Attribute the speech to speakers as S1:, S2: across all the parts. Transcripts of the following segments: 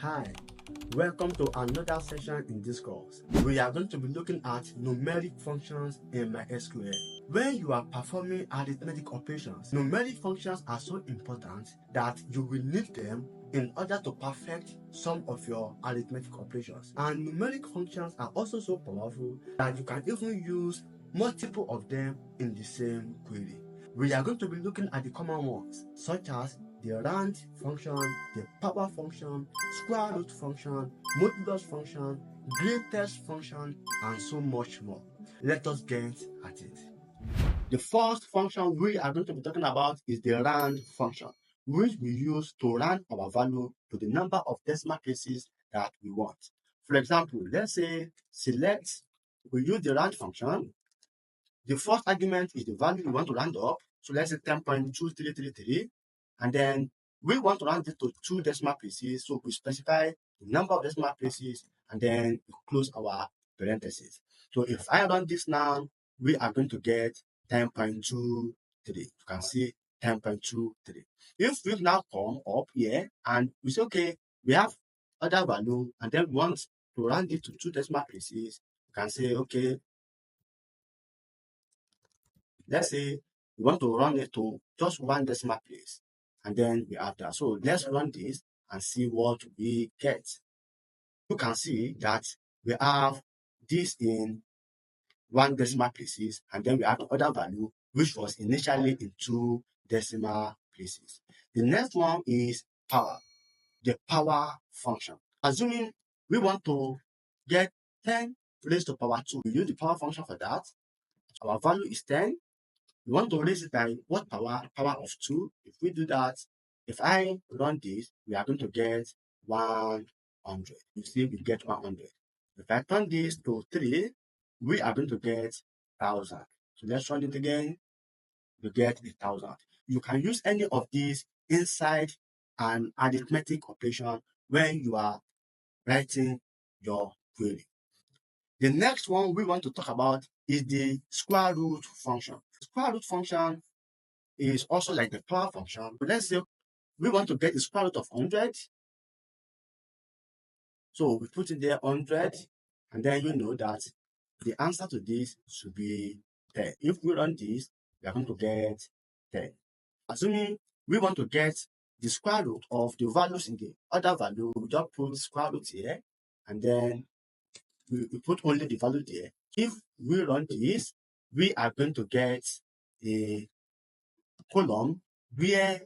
S1: Hi, welcome to another session in this course. We are going to be looking at numeric functions in MySQL. When you are performing arithmetic operations, numeric functions are so important that you will need them in order to perfect some of your arithmetic operations. And numeric functions are also so powerful that you can even use multiple of them in the same query. We are going to be looking at the common ones, such as the RAND function, the power function, square root function, modulus function, greatest function, and so much more. Let us get at it. The first function we are going to be talking about is the RAND function, which we use to round our value to the number of decimal places that we want. For example, let's say we use the RAND function. The first argument is the value we want to round up. So let's say 10.2333. And then we want to round it to 2 decimal places. So we specify the number of decimal places and then we close our parentheses. So if I run this now, we are going to get 10.23. You can see 10.23. If we now come up here and we say, okay, we have other value and then we want to round it to 2 decimal places, you can say, okay, let's say we want to run it to just 1 decimal place, and then we have that. So let's run this and see what we get. You can see that we have this in 1 decimal places, and then we have the other value, which was initially in 2 decimal places. The next one is power, the power function. Assuming we want to get 10 raised to power 2, we use the power function for that. Our value is 10. We want to raise it by what power? Power of 2. If we do that, if I run this, we are going to get 100. You see, we get 100. If I turn this to 3, we are going to get 1000. So let's run it again. You get 1000. You can use any of these inside an arithmetic operation when you are writing your query. The next one we want to talk about is the square root function. The square root function is also like the power function. But let's say we want to get the square root of 100. So we put in there 100, and then you know that the answer to this should be 10. If we run this, we are going to get 10. Assuming we want to get the square root of the values in the other value, we just put square root here, and then we put only the value there. If we run this, we are going to get a column where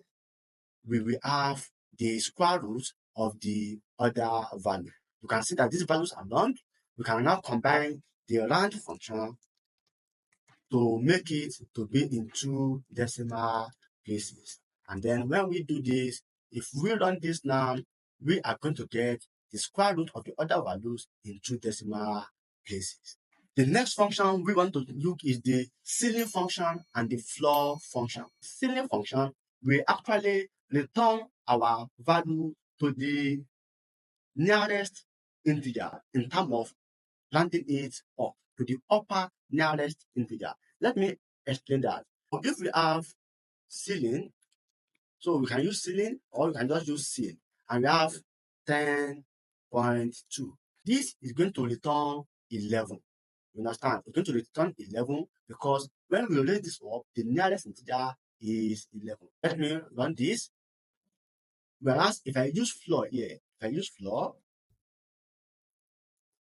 S1: we will have the square root of the other value. You can see that these values are round. We can now combine the round function to make it to be in 2 decimal places. And then when we do this, if we run this now, we are going to get the square root of the other values in 2 decimal places. The next function we want to look is the ceiling function and the floor function. Ceiling function will actually return our value to the nearest integer in terms of rounding it up to the upper nearest integer. Let me explain that. If we have ceiling, so we can use ceiling or we can just use ceil, and we have 10.2. This is going to return 11. You understand? It's going to return 11 because when we raise this up, the nearest integer is 11. Let me run this. Whereas if I use floor here,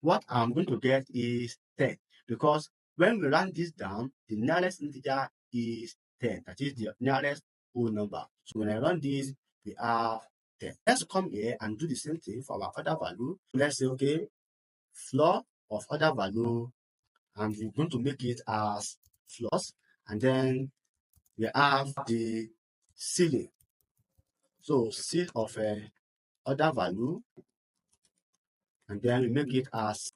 S1: what I'm going to get is 10 because when we run this down, the nearest integer is 10. That is the nearest whole number. So when I run this, we have 10. Let's come here and do the same thing for our other value. Let's say, okay, floor of other value, and we're going to make it as floors, and then we have the ceiling. So ceil of other value, and then we make it as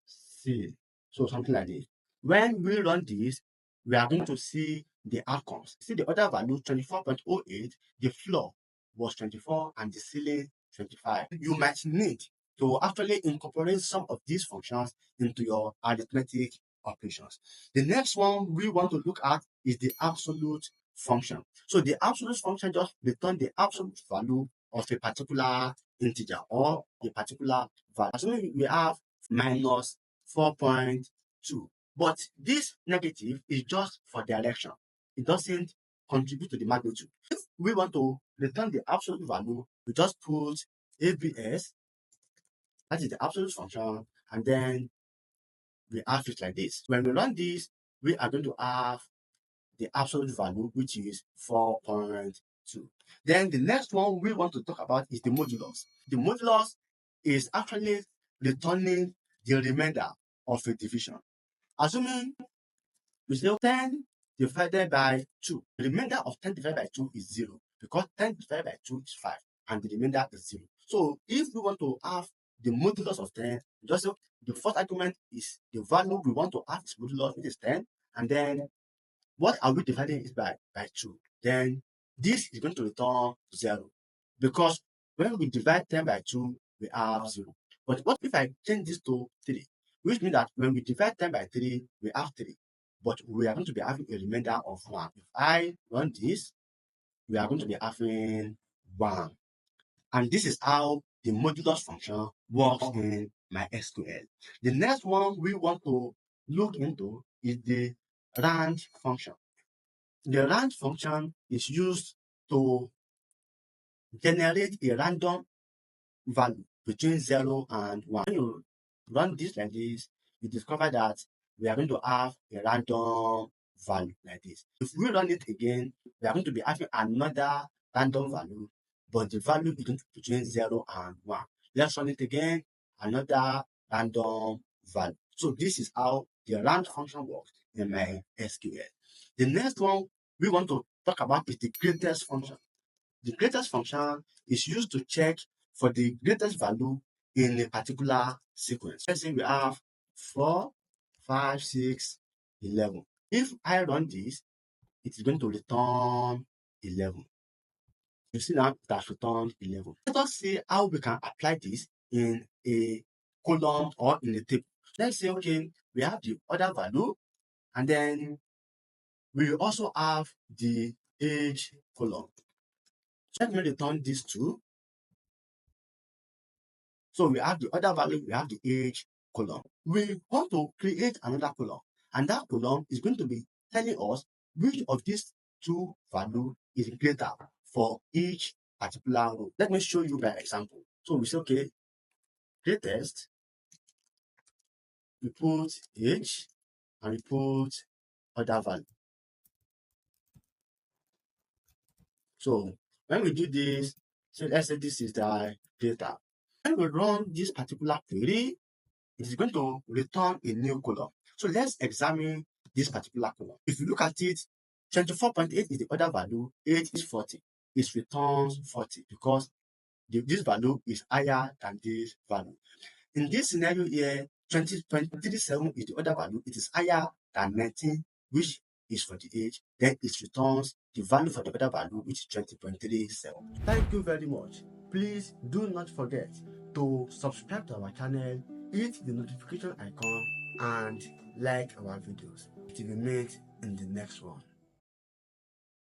S1: ceil. So something like this. When we run this, we are going to see the outcomes. See the other value 24.08, the floor was 24 and the ceiling 25. You might need to actually incorporate some of these functions into your arithmetic operations. The next one we want to look at is the absolute function. So the absolute function just returns the absolute value of a particular integer or a particular value. Assuming we have minus 4.2, but this negative is just for direction. It doesn't contribute to the magnitude. If we want to return the absolute value, we just put ABS, that is the absolute function, and then we have it like this. When we run this, we are going to have the absolute value, which is 4.2. Then the next one we want to talk about is the modulus. The modulus is actually returning the remainder of a division. Assuming we say 10 divided by 2, the remainder of 10 divided by 2 is 0, because 10 divided by 2 is 5, and the remainder is 0. So if we want to have the modulus of 10, just say the first argument is the value we want to have its modulus, which is 10, and then what are we dividing it by 2? Then this is going to return 0, because when we divide 10 by 2, we have 0. But what if I change this to 3? Which means that when we divide 10 by 3, we have 3. But we are going to be having a remainder of 1. If I run this, we are going to be having 1. And this is how the modulus function works in MySQL. The next one we want to look into is the RAND function. The RAND function is used to generate a random value between 0 and 1. When you run this like this, you discover that we are going to have a random value like this. If we run it again, we are going to be having another random value, but the value is going to be between 0 and 1. Let's run it again, another random value. So this is how the RAND function works in MySQL. The next one we want to talk about is the greatest function. The greatest function is used to check for the greatest value in a particular sequence. Let's say we have 4, 5, 6, 11. If I run this, it is going to return 11. You see now it has returned 11. Let us see how we can apply this in a column or in a table. Let's say, okay, we have the other value, and then we also have the age column. So let me return these two. So we have the other value, we have the age column. We want to create another column, and that column is going to be telling us which of these two values is greater for each particular row. Let me show you by example. So we say, okay, greatest, we put age, and we put other value. So when we do this, so let's say this is the data. When we run this particular query, it is going to return a new column. So let's examine this particular column. If you look at it, 24.8 is the other value, 8 is 40. It returns 40 because this value is higher than this value. In this scenario here, 20.37 is the other value. It is higher than 19, which is for the age. Then it returns the value for the other value, which is 20.37. Thank you very much. Please do not forget to subscribe to our channel, hit the notification icon, and like our videos. Till we meet in the next one.